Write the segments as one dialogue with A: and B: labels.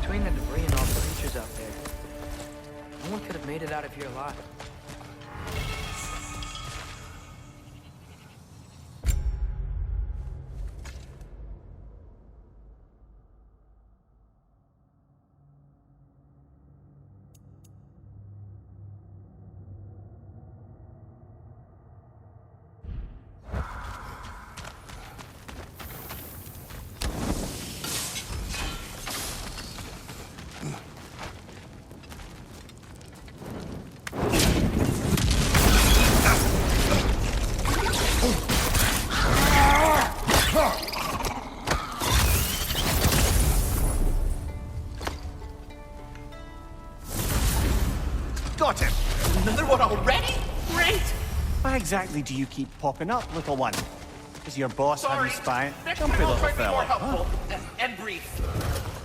A: Between the debris and all the creatures out there, no one could have made it out of here alive.
B: Got him! Another one already? Great!
C: Why exactly do you keep popping up, little one? Is your boss having spying?
B: Next
C: Don't
B: time
C: be
B: I'll
C: little
B: try to be more
C: fella.
B: helpful and brief.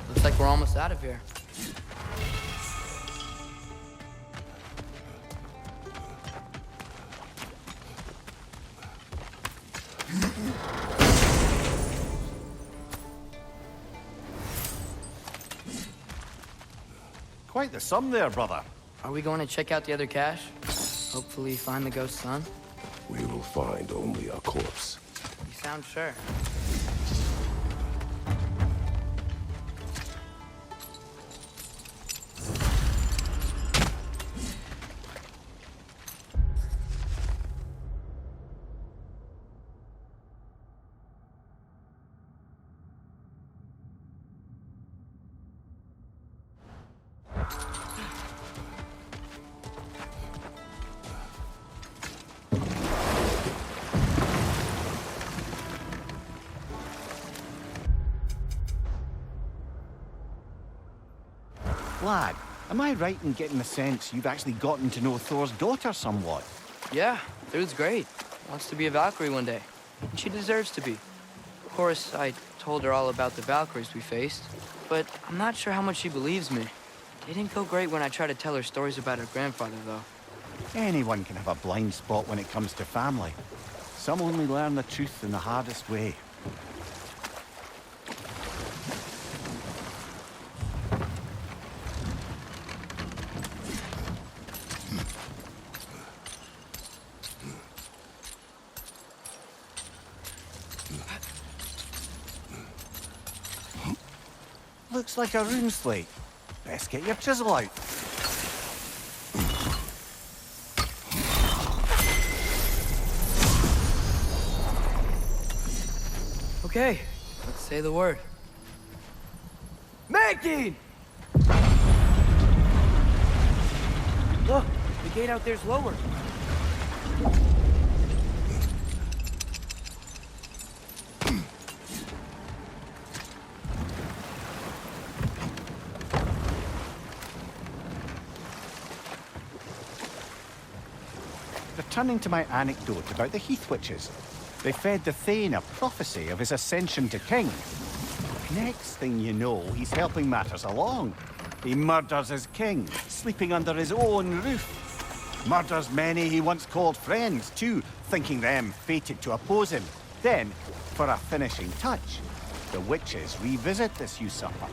A: Looks like we're almost out of here.
C: Quite the sum there, brother.
A: Are we going to check out the other cache? Hopefully find the ghost son?
D: We will find only a corpse.
A: You sound sure.
C: Lad, am I right in getting the sense you've actually gotten to know Thor's daughter somewhat?
A: Yeah, dude's great. Wants to be a Valkyrie one day. And she deserves to be. Of course, I told her all about the Valkyries we faced, but I'm not sure how much she believes me. It didn't go great when I tried to tell her stories about her grandfather, though.
C: Anyone can have a blind spot when it comes to family. Some only learn the truth in the hardest way. Looks like a rune slate. Best get your chisel out.
A: Okay, let's say the word. Making! Look, the gate out there's lower.
C: Returning to my anecdote about the Heath Witches, they fed the Thane a prophecy of his ascension to king. Next thing you know, he's helping matters along. He murders his king, sleeping under his own roof. Murders many he once called friends, too, thinking them fated to oppose him. Then, for a finishing touch, the witches revisit this usurper.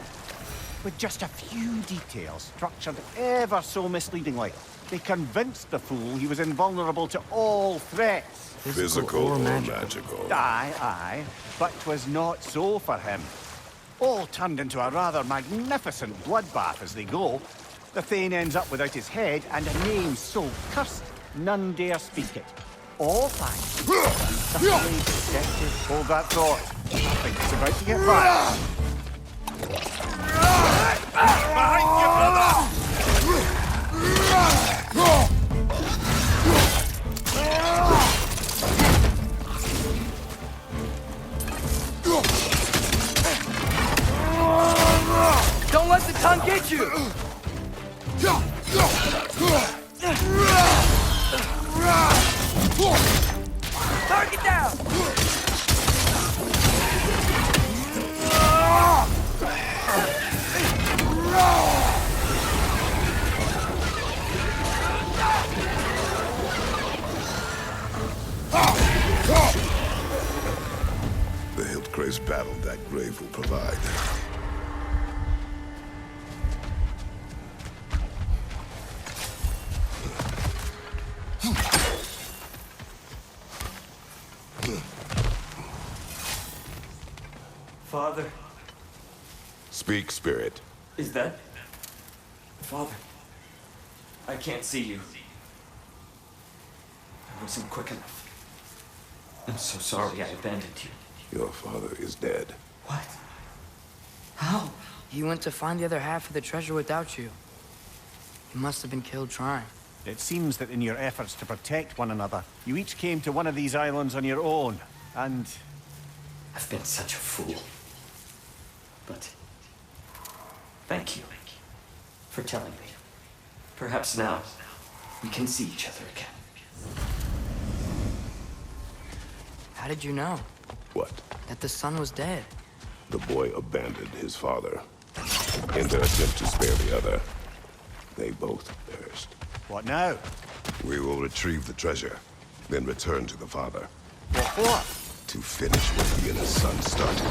C: With just a few details structured ever so misleadingly, they convinced the fool he was invulnerable to all threats.
D: Physical or magical?
C: Aye, but 'twas not so for him. All turned into a rather magnificent bloodbath as they go. The Thane ends up without his head and a name so cursed, none dare speak it. All thanks to the subtly deceptive Bogart Thor. I think it's about to get violent.
B: Behind you, brother!
A: Come get you! Target down!
D: The Hildgrave's battle that grave will provide.
E: Father,
D: Speak, spirit.
E: is that... Father, I can't see you. I wasn't quick enough. I'm so sorry I abandoned you.
D: Your father is dead.
E: What? How?
A: He went to find the other half of the treasure without you. He must have been killed trying.
C: It seems that in your efforts to protect one another, you each came to one of these islands on your own, and...
E: I've been such a fool. But... thank you for telling me. Perhaps now we can see each other again.
A: How did you know
D: What?
A: that the son was dead?
D: The boy abandoned his father. In their attempt to spare the other, they both perished.
C: What now?
D: We will retrieve the treasure, then return to the father.
C: What for?
D: To finish what he and his son started.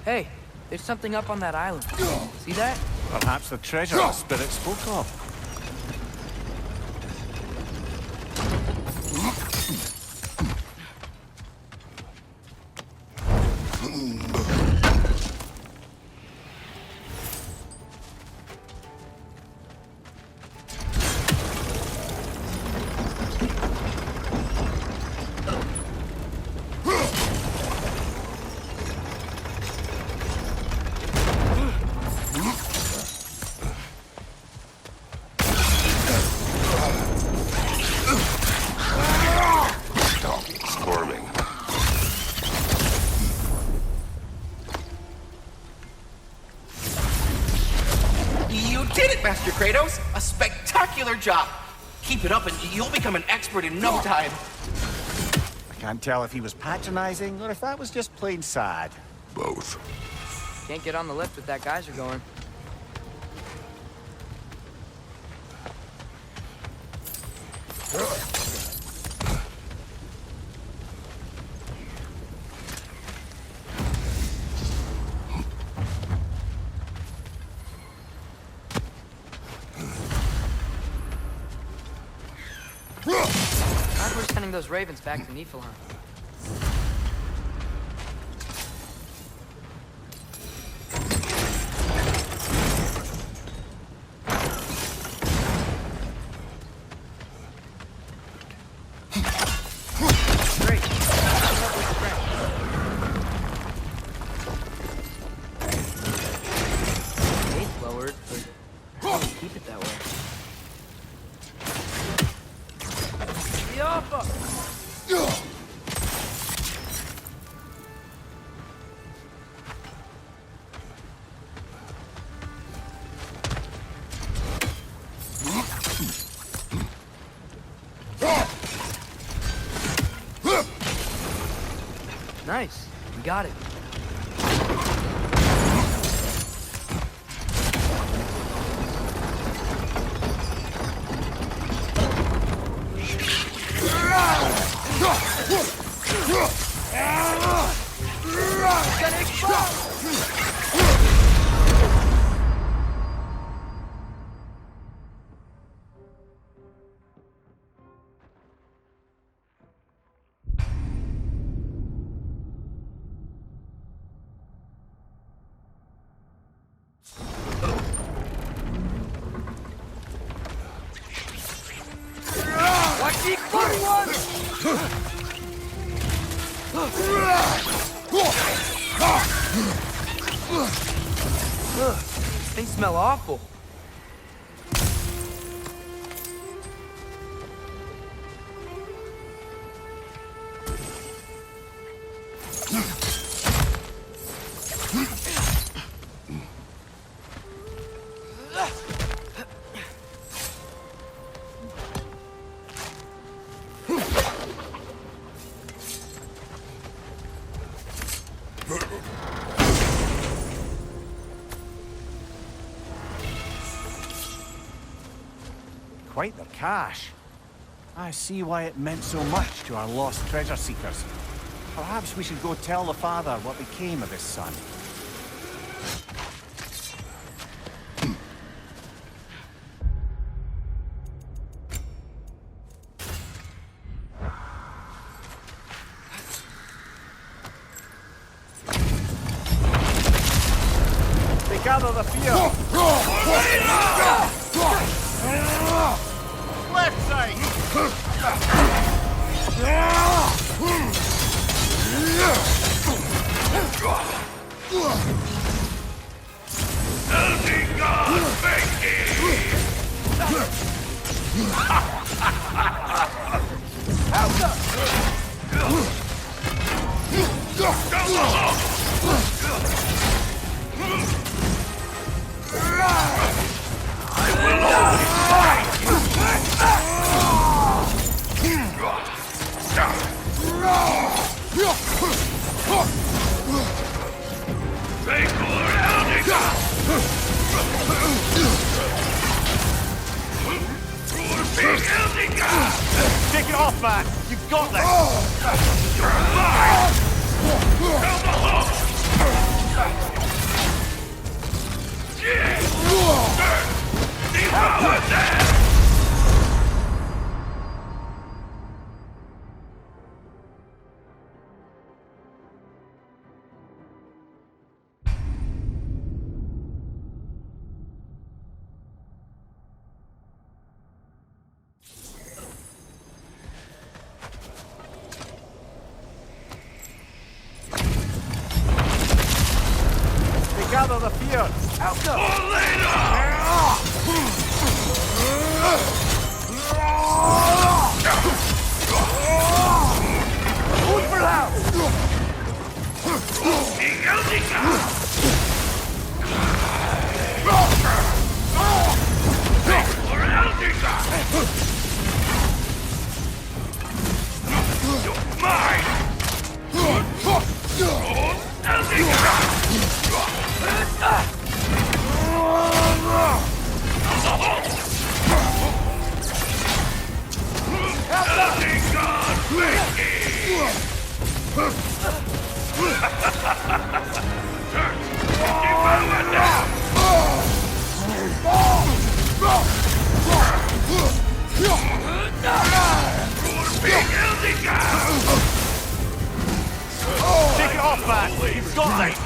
A: Hey, there's something up on that island. See that?
C: Perhaps the treasure the spirit spoke of.
B: Master Kratos. A spectacular job. Keep it up and you'll become an expert in no time.
C: I can't tell if he was patronizing or if that was just plain sad.
D: Both.
A: Can't get on the lift with that geyser going. Glad we're sending those ravens back to Niflheim. Great. Weight's lowered, but how do we keep it that way? Nice. We got it. Gonna explode! They smell awful.
C: Quite the cache. I see why it meant so much to our lost treasure seekers. Perhaps we should go tell the father what became of his son. They gather the fear. Left side! Take it off, man! You've got this! Gather the fear! Out Take it off, man! You've got this!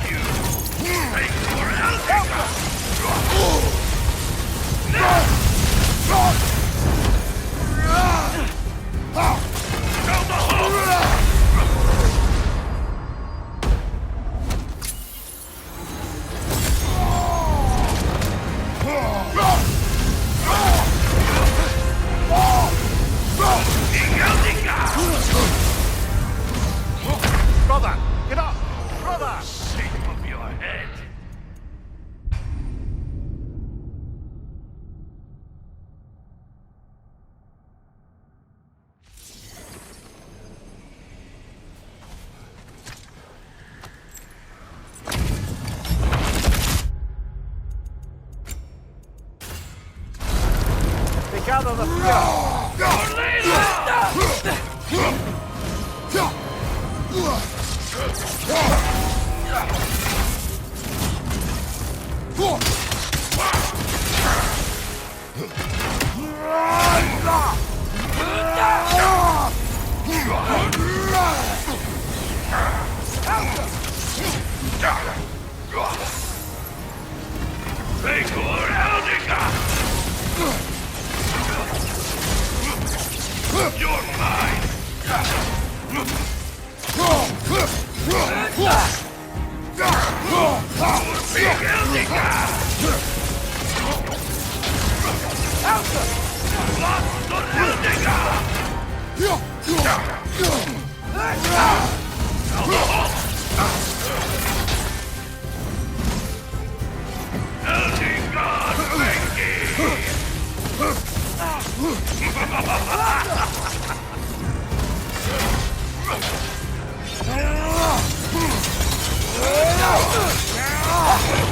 C: Brother! Get up! Brother!
F: Shape of your head.
C: They gather the fear!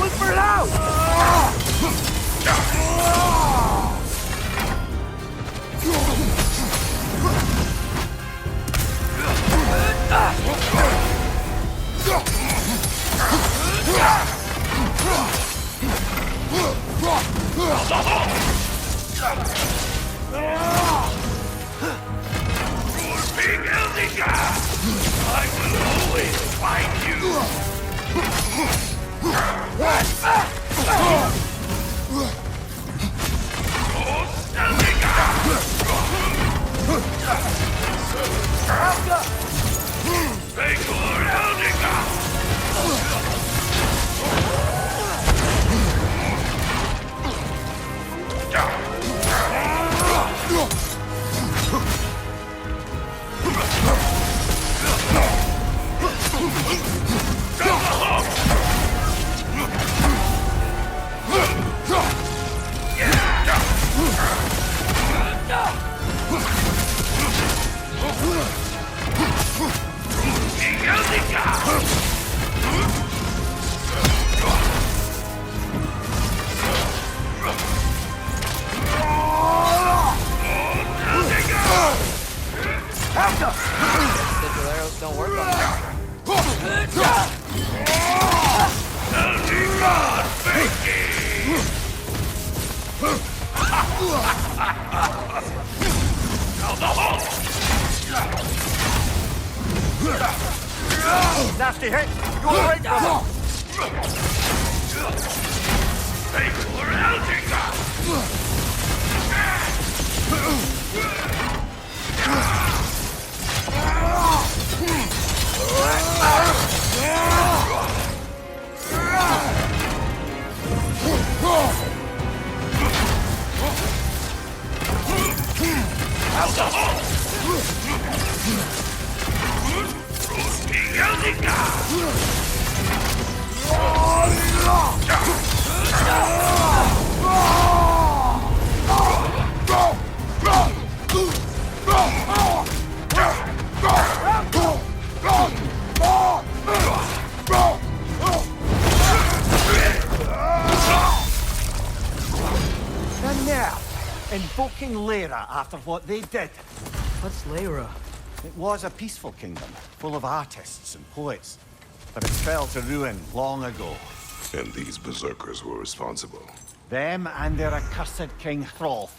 A: Whisper it out!
F: Big Eldica! I will always find you! Vegor Eldica!
A: Arrows don't work on that.
C: Nasty hit! Go right, brother!
F: Vegor Eldica!
C: And now, invoking Lyra after what they did.
A: What's Lyra?
C: It was a peaceful kingdom, full of artists and poets. But it fell to ruin long ago.
D: And these berserkers were responsible.
C: Them and their accursed King Hrolf.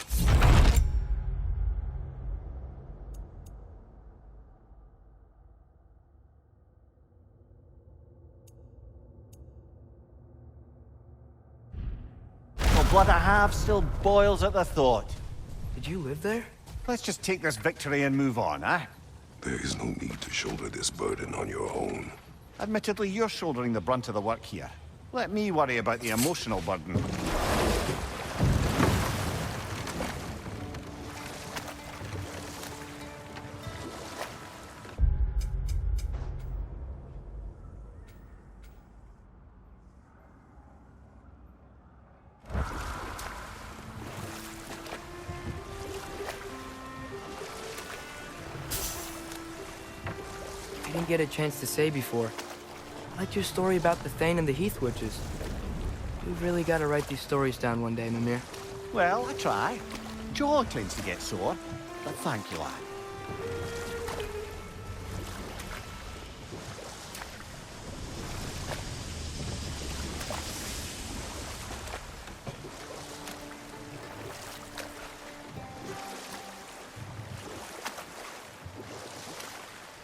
C: The blood I have still boils at the thought.
A: Did you live there?
C: Let's just take this victory and move on, eh?
D: There is no need to shoulder this burden on your own.
C: Admittedly, you're shouldering the brunt of the work here. Let me worry about the emotional burden.
A: I didn't get a chance to say before. I liked your story about the Thane and the Heath Witches. We've really got to write these stories down one day, Mimir.
C: Well, I try. Jaw tends to get sore, but thank you, lad.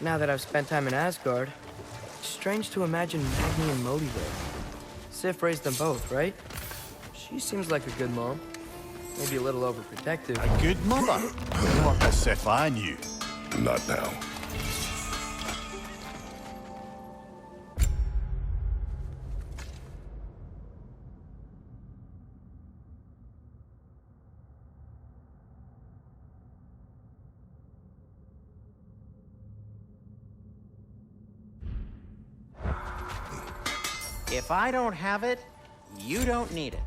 A: Now that I've spent time in Asgard, it's strange to imagine Magni and Modi there. Sif raised them both, right? She seems like a good mom. Maybe a little overprotective.
C: A good mother. Not the Sif I knew.
D: Not now.
G: If I don't have it, you don't need it.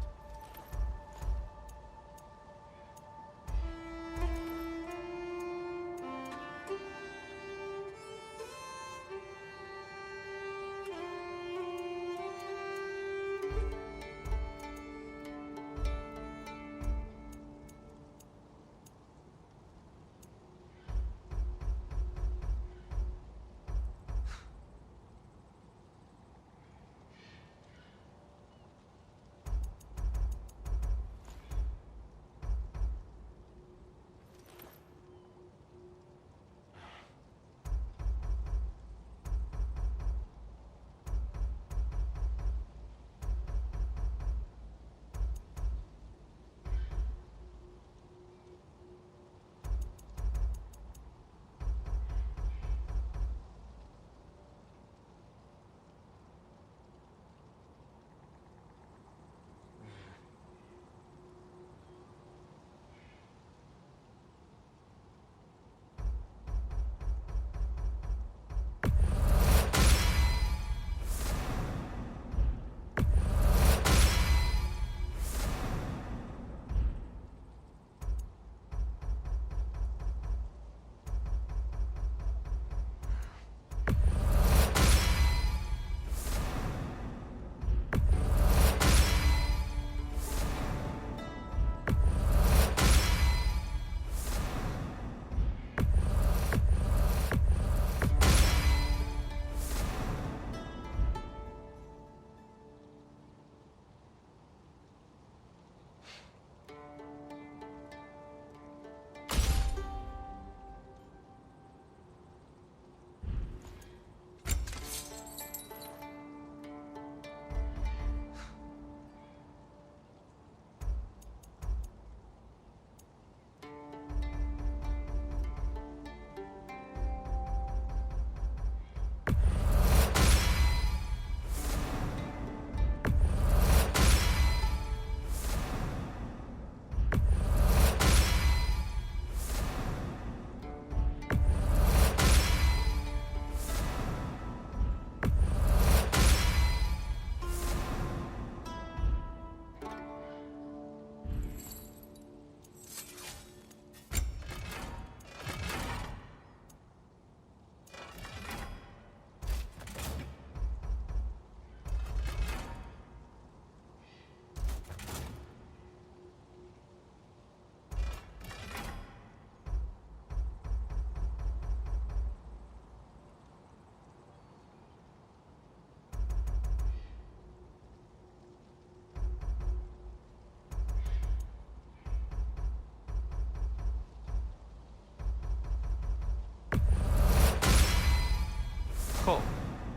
G: Cool.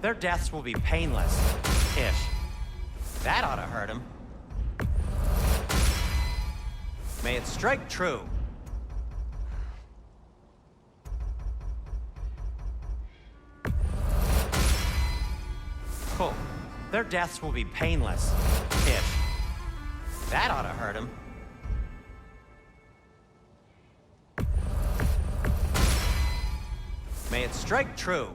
G: Their deaths will be painless. Ish. That ought to hurt him. May it strike true. Cool. Their deaths will be painless. Ish. That ought to hurt him. May it strike true.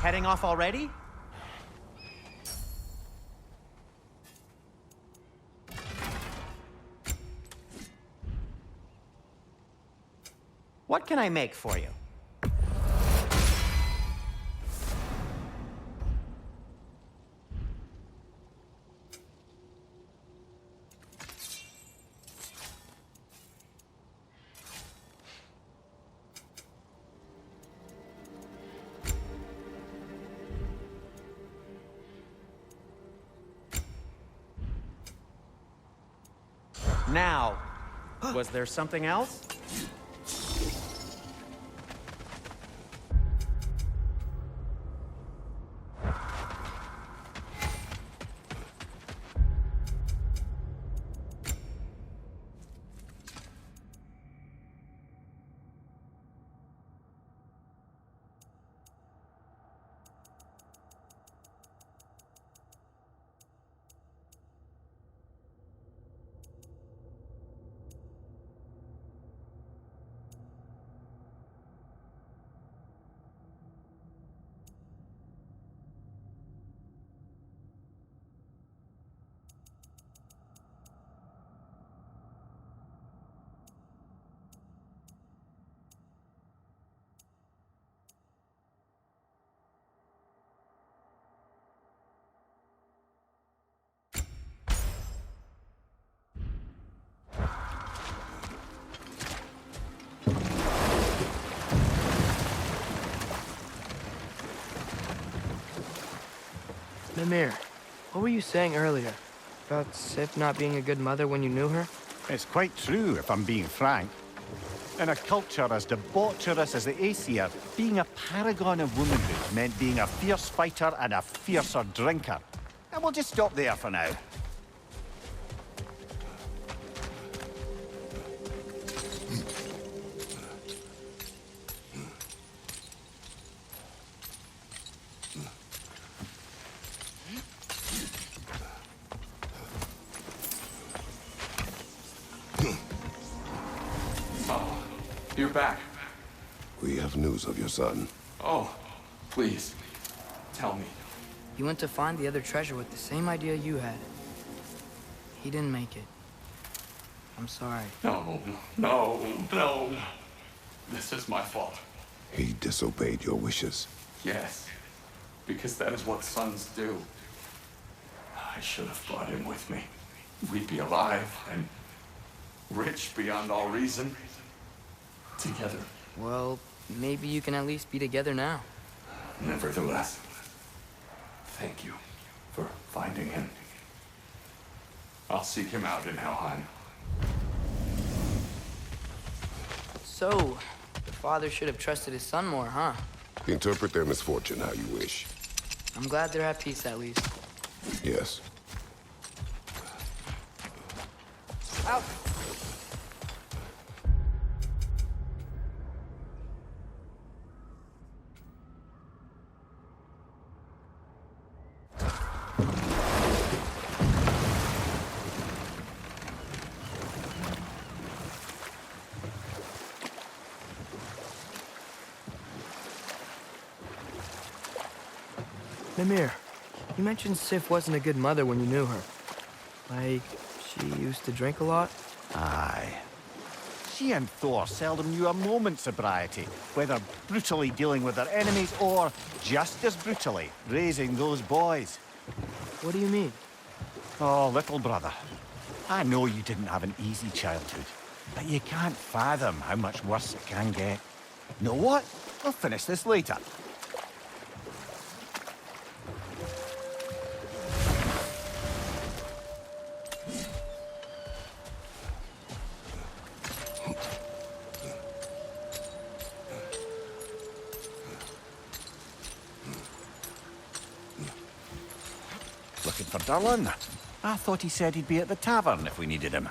G: Heading off already? What can I make for you? Now, was there something else?
A: Mimir, what were you saying earlier? About Sif not being a good mother when you knew her?
C: It's quite true, if I'm being frank. In a culture as debaucherous as the Aesir, being a paragon of womanhood meant being a fierce fighter and a fiercer drinker. And we'll just stop there for now.
F: You're back.
D: We have news of your son.
F: Oh, please, tell me.
A: He went to find the other treasure with the same idea you had. He didn't make it. I'm sorry.
F: No. This is my fault.
D: He disobeyed your wishes.
F: Yes, because that is what sons do. I should have brought him with me. We'd be alive and rich beyond all reason. Together.
A: Well, maybe you can at least be together now.
F: Nevertheless, thank you for finding him. I'll seek him out in Helheim.
A: So, the father should have trusted his son more, huh?
D: Interpret their misfortune how you wish.
A: I'm glad they're at peace, at least.
D: Yes.
A: Out! Mimir, you mentioned Sif wasn't a good mother when you knew her. Like, she used to drink a lot?
C: Aye. She and Thor seldom knew a moment's sobriety, whether brutally dealing with their enemies or, just as brutally, raising those boys.
A: What do you mean?
C: Oh, little brother. I know you didn't have an easy childhood, but you can't fathom how much worse it can get. Know what? We'll finish this later. Looking for Durlin? I thought he said he'd be at the tavern if we needed him.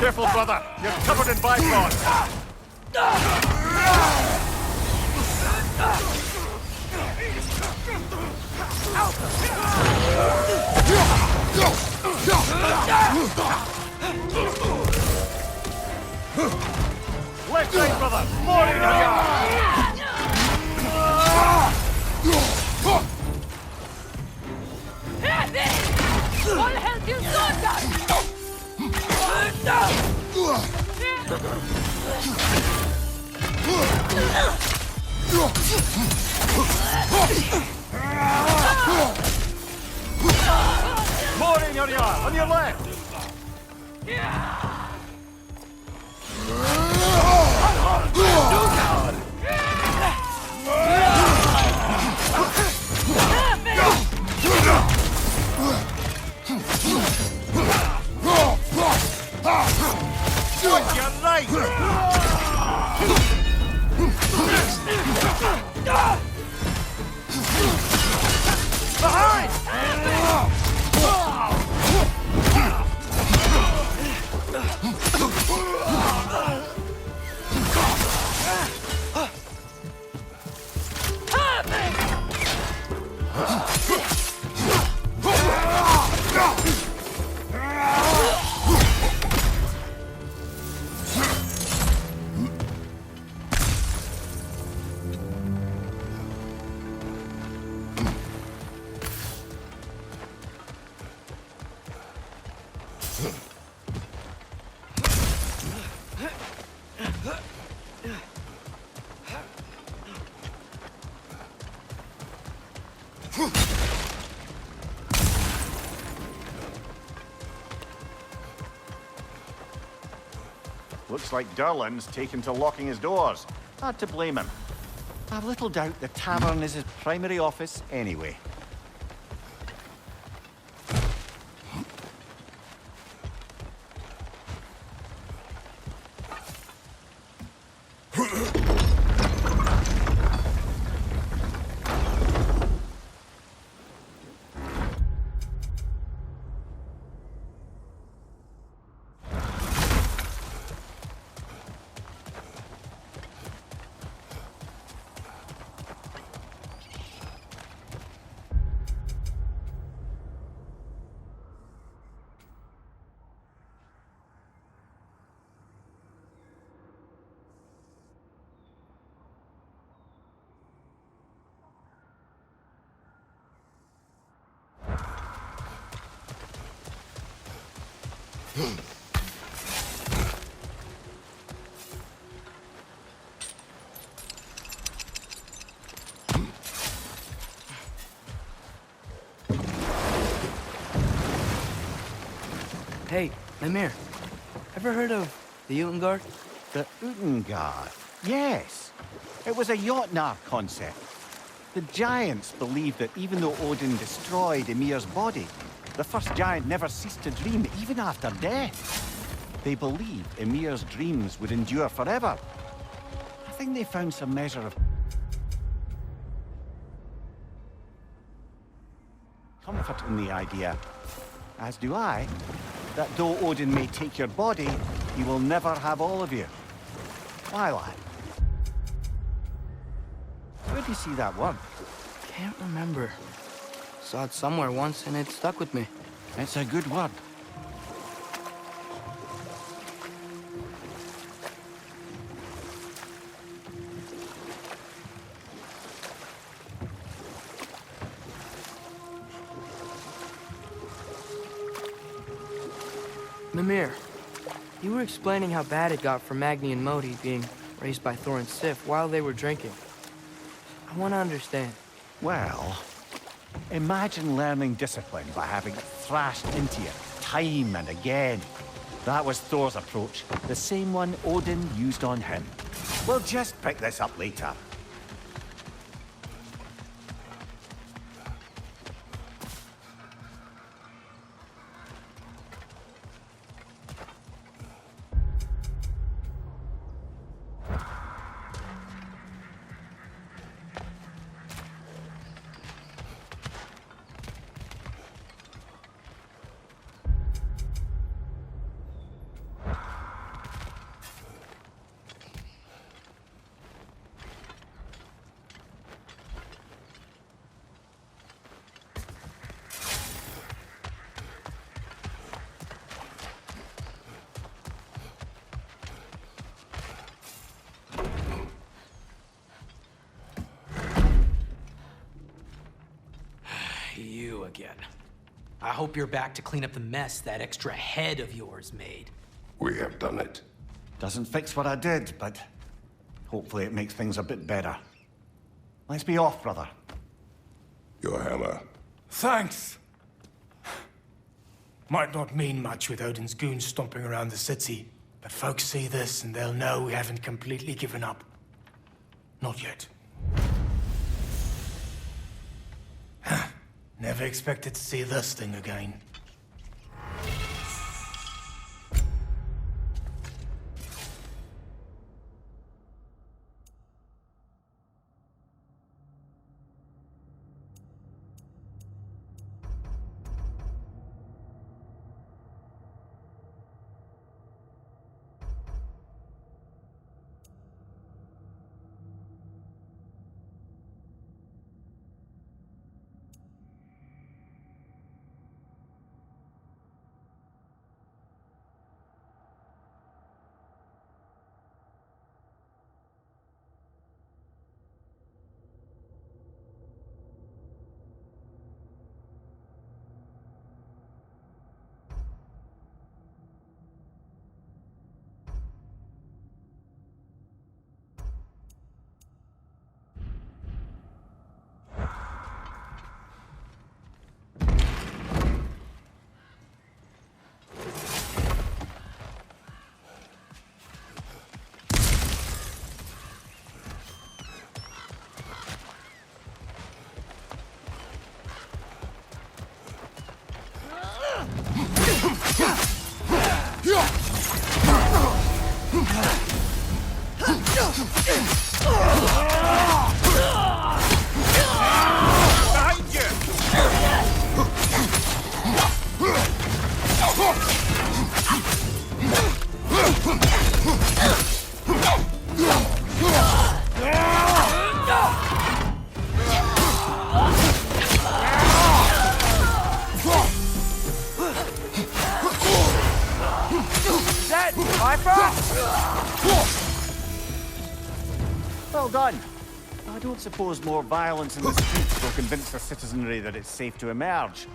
C: Careful, brother. You're covered in bygones. Left side, brother. More in
H: All hell till
C: More in your yard. On your left. You're right. Looks like Durlin's taken to locking his doors. Hard to blame him. I've little doubt the tavern is his primary office anyway.
A: Hey, Mimir. Ever heard of the Utengard?
C: The Utengard? Yes. It was a Jotnar concept. The giants believed that even though Odin destroyed Ymir's body, the first giant never ceased to dream, even after death. They believed Ymir's dreams would endure forever. I think they found some measure of comfort in the idea, as do I, that though Odin may take your body, he will never have all of you. Why, lad? Where do you see that word?
A: Can't remember. Saw it somewhere once and it stuck with me.
C: It's a good word.
A: Mimir, you were explaining how bad it got for Magni and Modi being raised by Thor and Sif while they were drinking. I want to understand.
C: Well, imagine learning discipline by having it thrashed into you time and again. That was Thor's approach, the same one Odin used on him. We'll just pick this up later.
I: again. I hope you're back to clean up the mess that extra head of yours made.
D: We have done it.
C: Doesn't fix what I did, but hopefully it makes things a bit better. Let's be off, brother.
D: Your hammer.
J: Thanks. Might not mean much with Odin's goons stomping around the city, but folks see this and they'll know we haven't completely given up. Not yet. Never expected to see this thing again.
C: Well done. I don't suppose more violence in the streets will convince the citizenry that it's safe to emerge.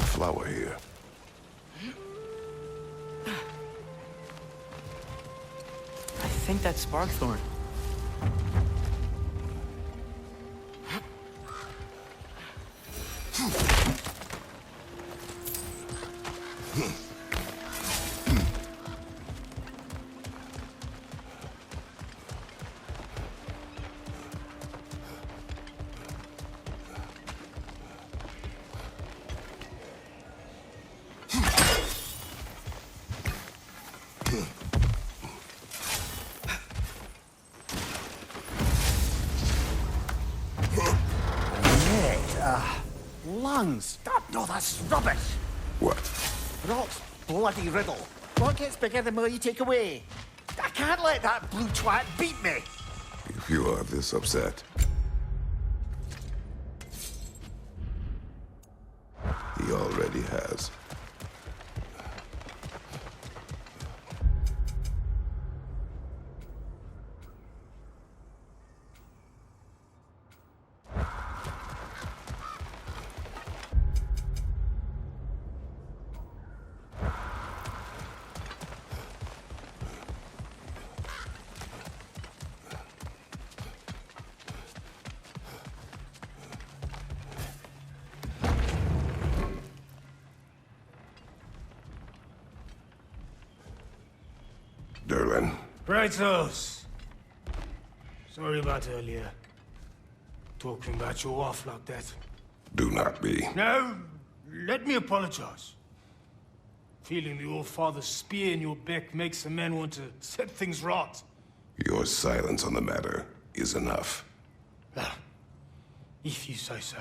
D: Flower here.
A: I think that's Sparkthorn.
C: Lungs! No, that's rubbish!
D: What?
C: Rot's bloody riddle. What gets bigger the more you take away? I can't let that blue twat beat me!
D: If you are this upset, he already has. Derlin.
J: Kratos! Sorry about earlier. Talking about your wife like that.
D: Do not be.
J: No, let me apologize. Feeling the All-Father's spear in your back makes a man want to set things right.
D: Your silence on the matter is enough.
J: Ah, if you say so.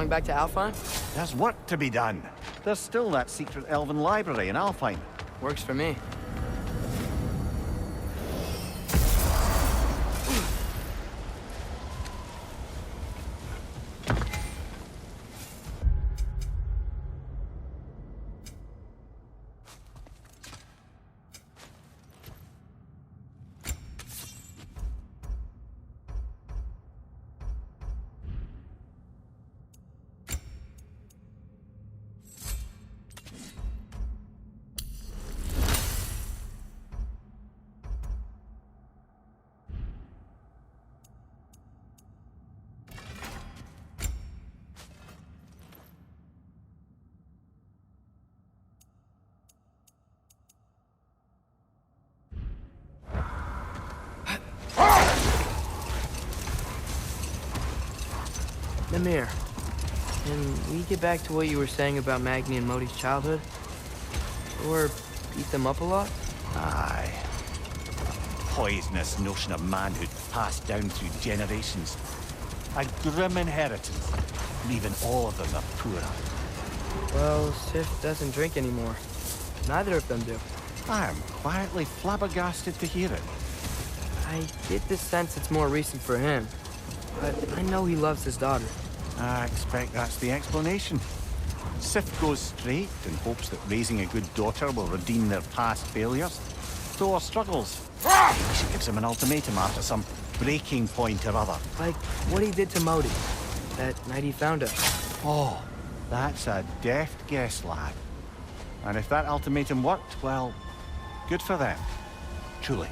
A: Going back to Alfheim?
C: There's work to be done. There's still that secret elven library in Alfheim.
A: Works for me. Namir, can we get back to what you were saying about Magni and Modi's childhood? Or beat them up a lot?
C: Aye. Poisonous notion of manhood passed down through generations. A grim inheritance, leaving all of them the poorer.
A: Well, Sif doesn't drink anymore. Neither of them do.
C: I am quietly flabbergasted to hear it.
A: I get the sense it's more recent for him. But I know he loves his daughter.
C: I expect that's the explanation. Sif goes straight and hopes that raising a good daughter will redeem their past failures. Thor struggles. She gives him an ultimatum after some breaking point or other.
A: Like what he did to Modi, that night he found her.
C: Oh, that's a deft guess, lad. And if that ultimatum worked, well, good for them. Truly.